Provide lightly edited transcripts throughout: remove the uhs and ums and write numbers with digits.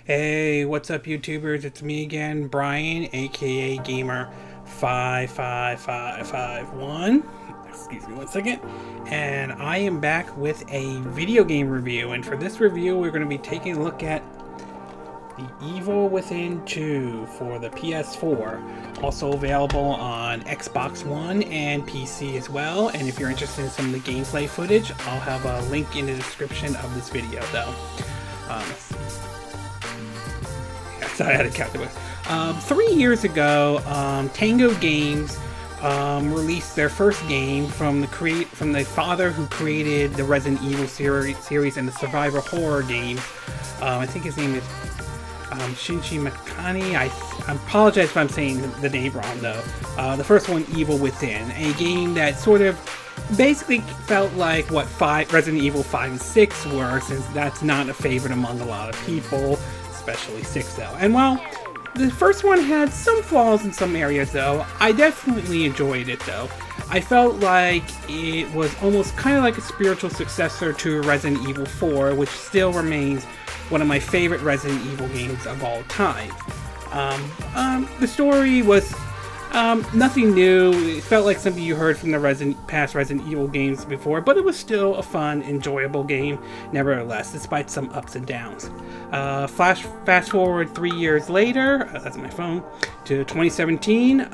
Hey, what's up, YouTubers? It's me again, Brian, aka Gamer55551. Excuse me one second. And I am back with a video game review. And for this review, we're going to be taking a look at The Evil Within 2 for the PS4. Also available on Xbox One and PC as well. And if you're interested in some of the gameplay footage, I'll have a link in the description of this video, though. Sorry, I had to count it. 3 years ago, Tango Games released their first game from the father who created the Resident Evil series and the survival horror game. I think his name is Shinji Mikami. I apologize if I'm saying the name wrong, though. The first one, Evil Within, a game that sort of basically felt like what Resident Evil 5 and 6 were, since that's not a favorite among a lot of people. Especially 6 though. And while the first one had some flaws in some areas though, I definitely enjoyed it though. I felt like it was almost kind of like a spiritual successor to Resident Evil 4, which still remains one of my favorite Resident Evil games of all time. The story was nothing new. It felt like something you heard from the past Resident Evil games before, but it was still a fun, enjoyable game, nevertheless, despite some ups and downs. Fast forward 3 years later, that's my phone, to 2017.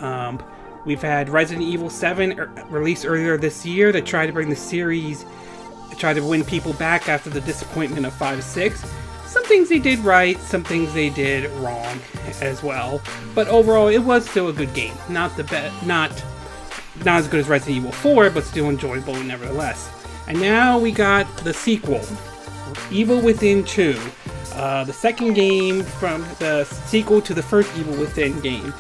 We've had Resident Evil 7 released earlier this year to try to bring the series, try to win people back after the disappointment of 5 and 6. Some things they did right, some things they did wrong as well. But overall, it was still a good game. Not as good as Resident Evil 4, but still enjoyable nevertheless. And now we got the sequel, Evil Within 2. The second game from the sequel to the first Evil Within game.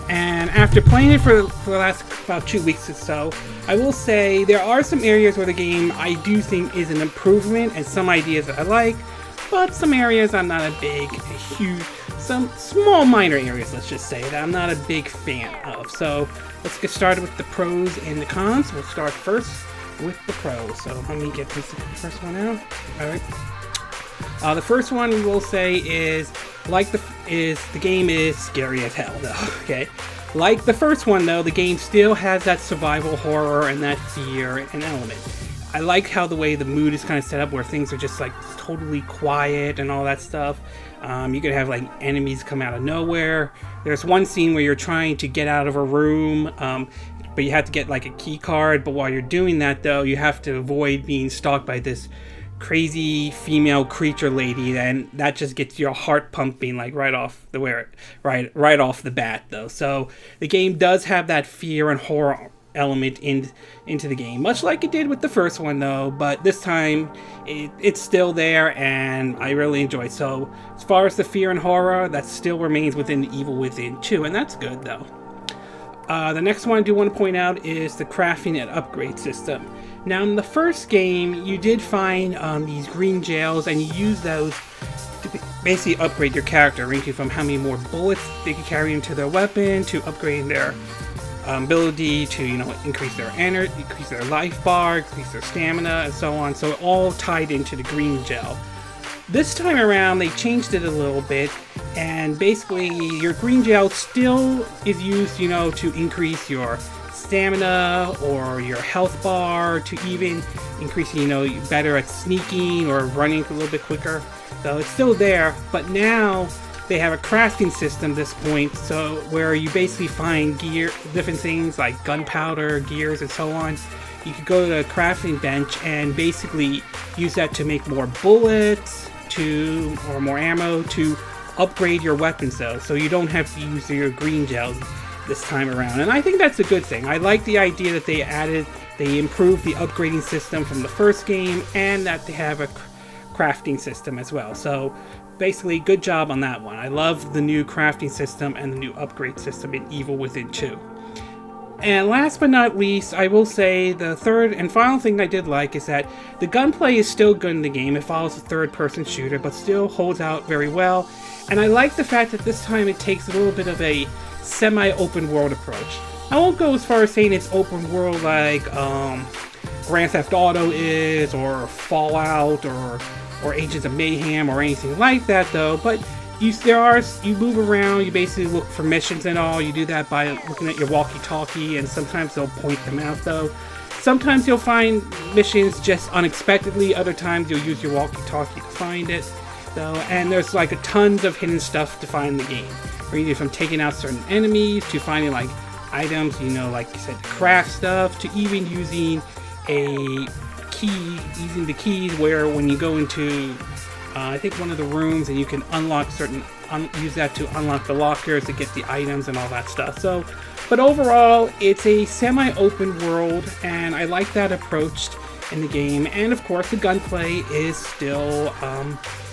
And after playing it for the last about 2 weeks or so, I will say there are some areas where the game I do think is an improvement and some ideas that I like. But some areas I'm not some small minor areas, let's just say, that I'm not a big fan of. So let's get started with the pros and the cons. We'll start first with the pros. So let me get this first one out. Alright. The first one we will say is the game is scary as hell though, okay? Like the first one though, the game still has that survival horror and that fear and element. I like how the way the mood is kind of set up where things are just like totally quiet and all that stuff. You could have like enemies come out of nowhere. There's one scene where you're trying to get out of a room, but you have to get like a key card. But while you're doing that though, you have to avoid being stalked by this crazy female creature lady, and that just gets your heart pumping like right off the bat though. So the game does have that fear and horror element into the game, much like it did with the first one though, but this time it's still there and I really enjoy it. So as far as the fear and horror, that still remains within the Evil Within 2, and that's good though. The next one I do want to point out is the crafting and upgrade system. Now in the first game you did find these green gels, and you use those to basically upgrade your character, ranging from how many more bullets they can carry into their weapon to upgrading their ability to, increase their energy, increase their life bar, increase their stamina, and so on. So it all tied into the green gel. This time around, they changed it a little bit, and basically your green gel still is used, to increase your stamina or your health bar, to even increase, better at sneaking or running a little bit quicker. So it's still there, but now they have a crafting system at this point, so where you basically find gear, different things like gunpowder, gears, and so on. You could go to the crafting bench and basically use that to make more bullets, or more ammo to upgrade your weapons though, so you don't have to use your green gels this time around. And I think that's a good thing. I like the idea that they improved the upgrading system from the first game, and that they have a crafting system as well. So basically, good job on that one. I love the new crafting system and the new upgrade system in Evil Within 2. And last but not least, I will say the third and final thing I did like is that the gunplay is still good in the game. It follows a third-person shooter, but still holds out very well. And I like the fact that this time it takes a little bit of a semi-open world approach. I won't go as far as saying it's open world like Grand Theft Auto is, or Fallout, or Agents of Mayhem, or anything like that though, but you move around, you basically look for missions and all. You do that by looking at your walkie-talkie, and sometimes they'll point them out though. Sometimes you'll find missions just unexpectedly, other times you'll use your walkie-talkie to find it though. And there's like tons of hidden stuff to find in the game. Ranging from taking out certain enemies to finding like items, you know, like you said, craft stuff, to even using a key, using the keys where when you go into I think one of the rooms, and you can unlock use that to unlock the lockers to get the items and all that stuff. So, but overall, it's a semi-open world, and I like that approach in the game. And of course, the gunplay is still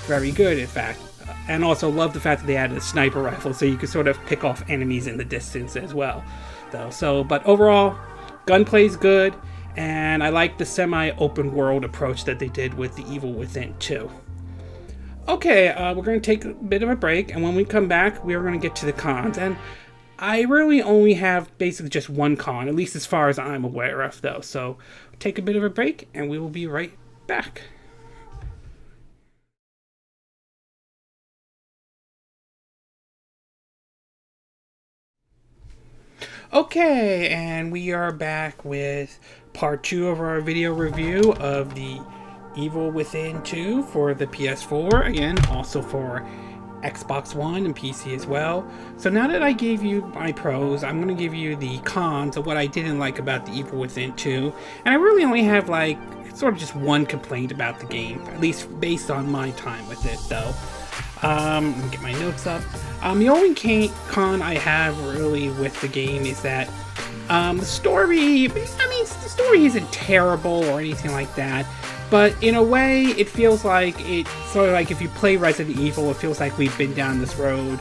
very good, in fact. And also love the fact that they added a sniper rifle, so you can sort of pick off enemies in the distance as well, though. So, but overall, gunplay's good, and I like the semi-open world approach that they did with the Evil Within 2. Okay, we're going to take a bit of a break, and when we come back, we are going to get to the cons. And I really only have basically just one con, at least as far as I'm aware of, though. So take a bit of a break, and we will be right back. Okay, and we are back with part 2 of our video review of the Evil Within 2 for the PS4, again, also for Xbox One and PC as well. So now that I gave you my pros, I'm going to give you the cons of what I didn't like about the Evil Within 2. And I really only have like sort of just one complaint about the game, at least based on my time with it though. Let me get my notes up. The only con I have really with the game is that the story, the story isn't terrible or anything like that. But in a way, it feels like it's sort of like if you play Resident Evil, it feels like we've been down this road.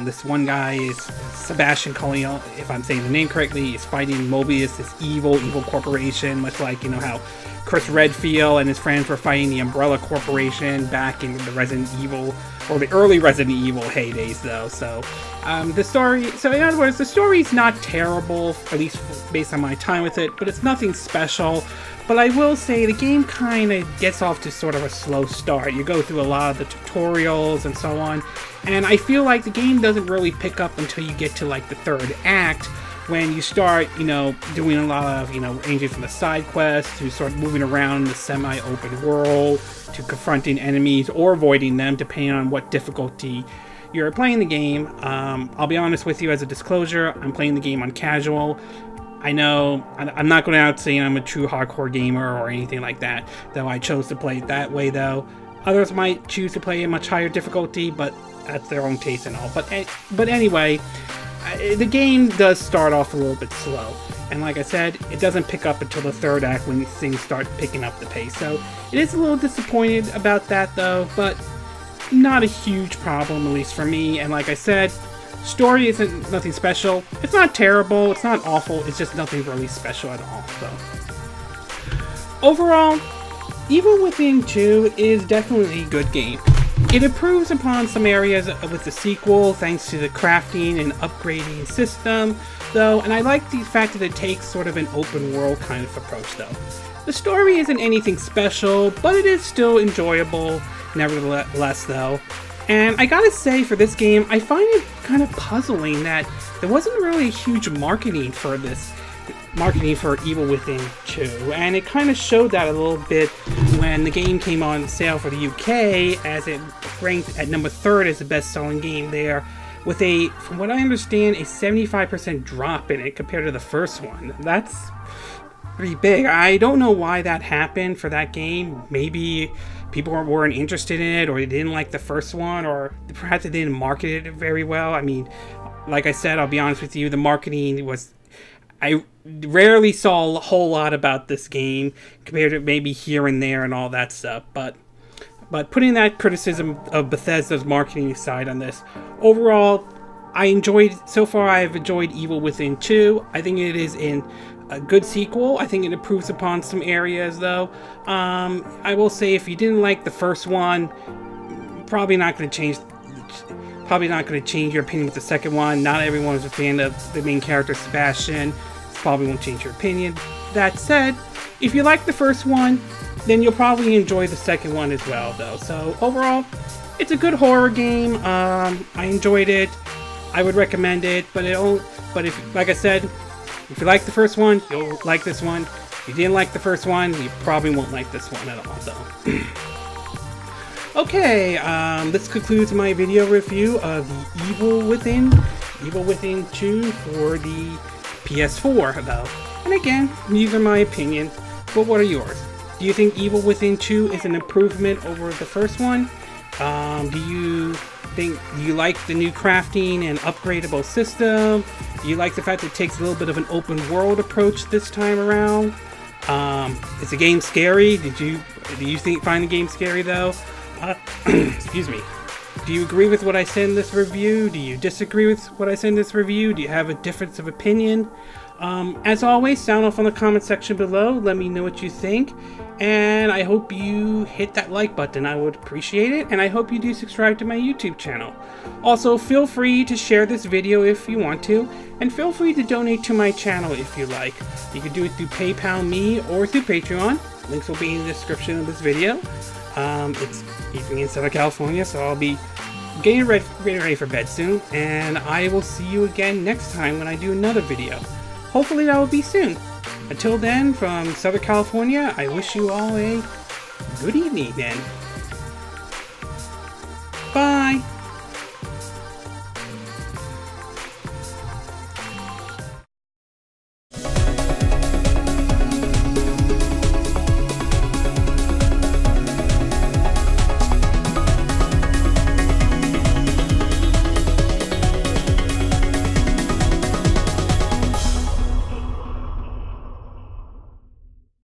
This one guy is Sebastian Collier, if I'm saying the name correctly, is fighting Mobius, this evil corporation, much like, you know, how Chris Redfield and his friends were fighting the Umbrella Corporation back in the Resident Evil, or the early Resident Evil heydays, though. So, in other words, the story's not terrible, at least based on my time with it, but it's nothing special. But I will say the game kind of gets off to sort of a slow start. You go through a lot of the tutorials and so on, and I feel like the game doesn't really pick up until you get to like the third act, when you start, you know, doing a lot of, you know, ranging from the side quests to sort of moving around the semi-open world to confronting enemies or avoiding them, depending on what difficulty you're playing the game. I'll be honest with you, as a disclosure, I'm playing the game on casual. I know I'm not going out saying I'm a true hardcore gamer or anything like that, though I chose to play it that way, though. Others might choose to play a much higher difficulty, but that's their own taste and all. But anyway, the game does start off a little bit slow. And like I said, it doesn't pick up until the third act when things start picking up the pace. So it is a little disappointed about that, though, but not a huge problem, at least for me. And like I said, story isn't nothing special. It's not terrible, it's not awful, it's just nothing really special at all. So overall, Evil Within 2 is definitely a good game. It improves upon some areas with the sequel thanks to the crafting and upgrading system, though, and I like the fact that it takes sort of an open world kind of approach, though. The story isn't anything special, but it is still enjoyable nevertheless, though. And I gotta say, for this game, I find it kind of puzzling that there wasn't really a huge marketing for Evil Within 2, and it kind of showed that a little bit when the game came on sale for the UK, as it ranked at number 3rd as the best-selling game there, with a, from what I understand, a 75% drop in it compared to the first one. That's pretty big. I don't know why that happened for that game. Maybe people weren't interested in it, or they didn't like the first one, or perhaps they didn't market it very well. I mean, like I said, I'll be honest with you, the marketing was... I rarely saw a whole lot about this game compared to maybe here and there and all that stuff, but putting that criticism of Bethesda's marketing aside on this, overall, so far I've enjoyed Evil Within 2. I think it is a good sequel. I think it improves upon some areas, though. I will say, if you didn't like the first one, probably not going to change your opinion with the second one. Not everyone is a fan of the main character, Sebastian. Probably won't change your opinion. That said, if you like the first one, then you'll probably enjoy the second one as well, though. So overall, It's a good horror game. I enjoyed it. I would recommend it, but if, like I said, if you like the first one, you'll like this one. If you didn't like the first one, you probably won't like this one at all, though. Okay, this concludes my video review of the Evil Within 2 for the PS4, though. And again, these are my opinions, but what are yours? Do you think Evil Within 2 is an improvement over the first one? Do you like the new crafting and upgradable system? Do you like the fact that it takes a little bit of an open world approach this time around? Is the game scary? Do you find the game scary though? Excuse me. Do you agree with what I said in this review? Do you disagree with what I said in this review? Do you have a difference of opinion? As always, sound off on the comment section below. Let me know what you think. And I hope you hit that like button. I would appreciate it. And I hope you do subscribe to my YouTube channel. Also, feel free to share this video if you want to. And feel free to donate to my channel if you like. You can do it through PayPal me or through Patreon. Links will be in the description of this video. It's evening in Southern California, so I'll be getting ready for bed soon. And I will see you again next time when I do another video. Hopefully that will be soon. Until then, from Southern California, I wish you all a good evening then.